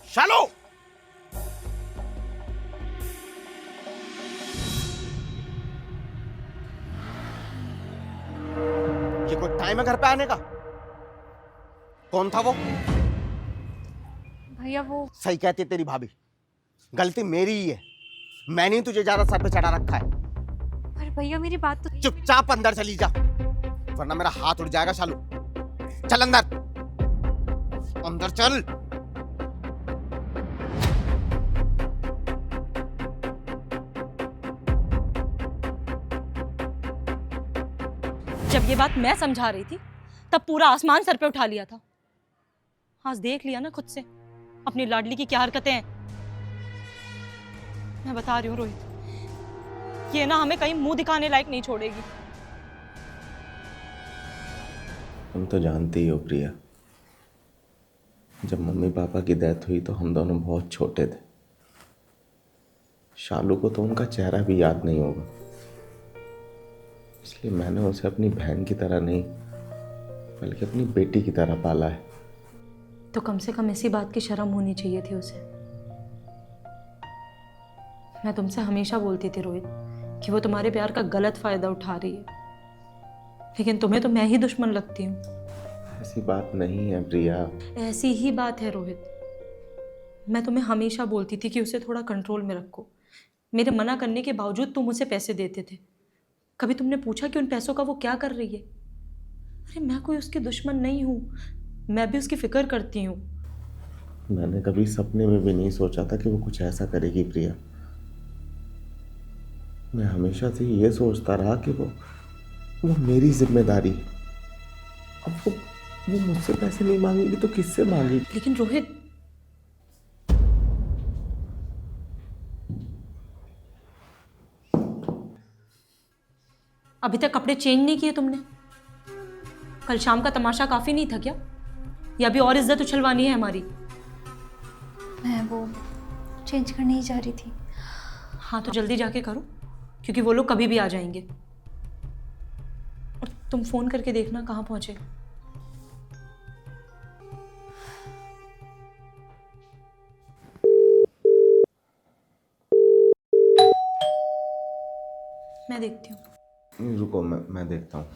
शालो, ये कोई टाइम है घर पे आने का? कौन था वो? भैया वो सही कहती है तेरी भाभी, गलती मेरी ही है। मैंने ही तुझे ज्यादा सर पे चढ़ा रखा है। पर भैया मेरी बात तो चुपचाप अंदर चली जा, वरना मेरा हाथ उड़ जाएगा। शालू, चल अंदर, अंदर चल। जब ये बात मैं समझा रही थी तब पूरा आसमान सर पे उठा लिया था। आज देख लिया ना खुद से अपनी लाडली की क्या हरकतें हैं। मैं बता रही हूँ रोहित, ये ना हमें कहीं मुंह दिखाने लायक नहीं छोड़ेगी। तुम तो जानती ही हो प्रिया, जब मम्मी पापा की डेथ हुई तो हम दोनों बहुत छोटे थे। शालू को तो उनका चेहरा भी याद नहीं होगा, इसलिए मैंने उसे अपनी बहन की तरह नहीं बल्कि अपनी बेटी की तरह पाला है। तो कम से कम इसी बात की शर्म होनी चाहिए थी उसे। मैं तुमसे हमेशा बोलती थी रोहित कि वो तुम्हारे प्यार का गलत फायदा उठा रही है, लेकिन तुम्हें तो मैं ही दुश्मन लगती हूँ। ऐसी बात नहीं है प्रिया। ऐसी ही बात है रोहित। मैं तुम्हें हमेशा बोलती थी कि उसे थोड़ा कंट्रोल में रखो। मेरे मना करने के बावजूद तुम उसे पैसे देते थे। कभी तुमने पूछा कि उन पैसों का वो क्या कर रही है? अरे मैं कोई उसकी दुश्मन नहीं हूँ, मैं भी उसकी फिक्र करती हूँ। मैंने कभी सपने में भी नहीं सोचा था कि वो कुछ ऐसा करेगी प्रिया। मैं हमेशा से ये सोचता रहा कि वो मेरी जिम्मेदारी है। अब वो मुझसे पैसे नहीं मांगेगी तो किससे मांगेगी? लेकिन रोहित, अभी तक कपड़े चेंज नहीं किए तुमने? कल शाम का तमाशा काफी नहीं था क्या? या अभी और इज्जत उछलवानी है हमारी? मैं वो चेंज करने ही जा रही थी। हाँ तो जल्दी जाके करो, क्योंकि वो लोग कभी भी आ जाएंगे। और तुम फोन करके देखना कहाँ पहुंचे। मैं देखती हूँ। रुको, मैं देखता हूँ।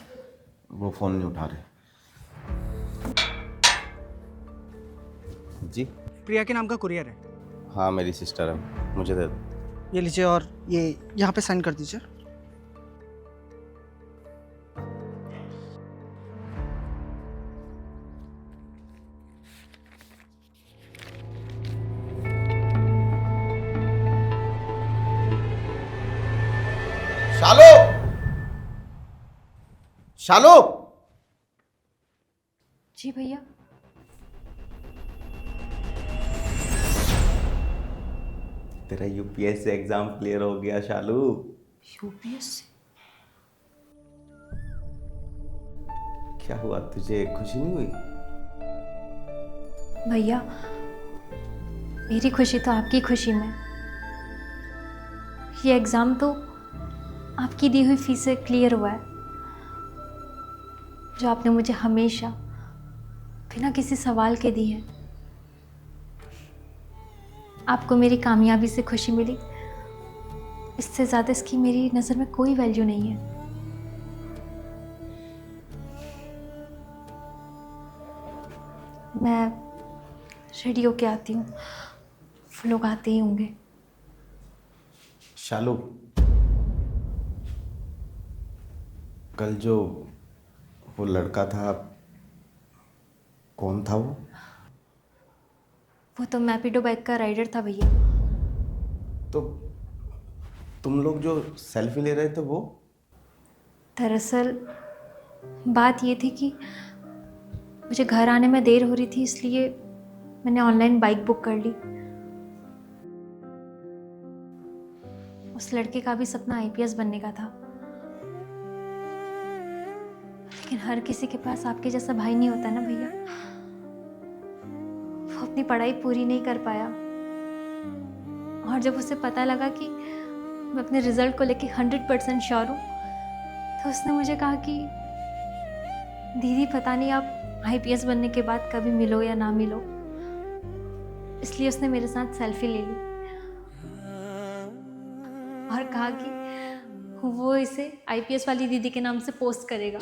वो फोन नहीं उठा रहे। जी प्रिया के नाम का कुरियर है। हाँ, मेरी सिस्टर है, मुझे दे दो। ये लीजिए और ये यहाँ पे साइन कर दीजिए। शालो, शालो, जी भैया। तेरा यूपीएससी एग्जाम क्लियर हो गया शालू। यूपीएससी? क्या हुआ, तुझे खुशी नहीं हुई? भैया मेरी खुशी तो आपकी खुशी में। ये एग्ज़ाम तो आपकी दी हुई फीस से क्लियर हुआ है, जो आपने मुझे हमेशा बिना किसी सवाल के दी है। आपको मेरी कामयाबी से खुशी मिली, इससे ज़्यादा इसकी मेरी नज़र में कोई वैल्यू नहीं है। मैं रेडी होके आती हूँ, वो लोग आते ही होंगे। शालू, कल जो वो लड़का था, कौन था वो? वो तो मैपिडो बाइक का राइडर था भैया। तो तुम लोग जो सेल्फी ले रहे थे वो? दरअसल बात ये थी कि मुझे घर आने में देर हो रही थी, इसलिए मैंने ऑनलाइन बाइक बुक कर ली। उस लड़के का भी सपना आईपीएस बनने का था, लेकिन हर किसी के पास आपके जैसा भाई नहीं होता ना भैया। वो अपनी पढ़ाई पूरी नहीं कर पाया, और जब उसे पता लगा कि मैं अपने रिजल्ट को लेके 100% श्योर हूँ, तो उसने मुझे कहा कि दीदी पता नहीं आप आईपीएस बनने के बाद कभी मिलो या ना मिलो, इसलिए उसने मेरे साथ सेल्फी ले ली और कहा कि वो इसे आईपीएस वाली दीदी के नाम से पोस्ट करेगा।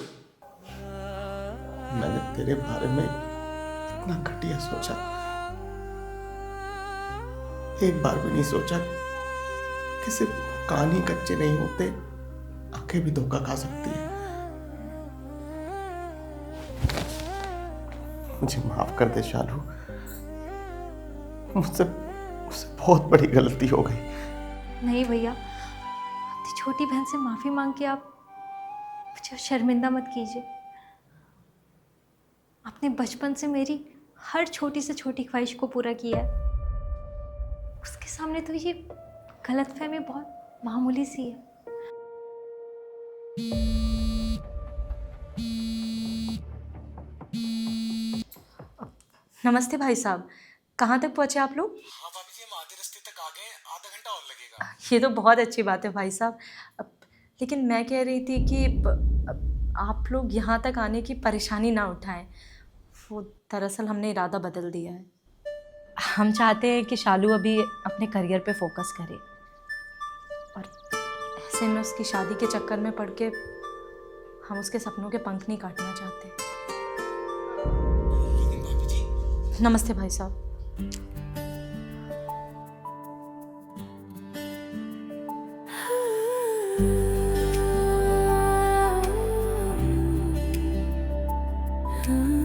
मैंने तेरे बारे में इतना घटिया सोचा, एक बार भी नहीं सोचा कि सिर्फ कान ही कच्चे नहीं होते, आंखें भी धोखा खा सकती है। मुझे माफ कर दे शालू, मुझसे मुझसे बहुत बड़ी गलती हो गई। नहीं भैया, अपनी छोटी बहन से माफ़ी मांग के आप मुझे शर्मिंदा मत कीजिए। आपने बचपन से मेरी हर छोटी से छोटी ख्वाहिश को पूरा किया है। उसके सामने तो ये गलतफहमी बहुत मामूली सी है। नमस्ते भाई साहब, कहाँ तक पहुँचे आप लोग? हाँ भाभी जी, हम आधे रास्ते तक आ गए, आधा घंटा और लगेगा। ये तो बहुत अच्छी बात है भाई साहब। लेकिन मैं कह रही थी कि आप लोग यहाँ तक आने की परेशानी ना उठाएं। वो दरअसल हमने इरादा बदल दिया है। हम चाहते हैं कि शालू अभी अपने करियर पे फोकस करे, और ऐसे में उसकी शादी के चक्कर में पड़ के हम उसके सपनों के पंख नहीं काटना चाहते। लेकिन भाभी जी, नमस्ते भाई साहब। Hmm.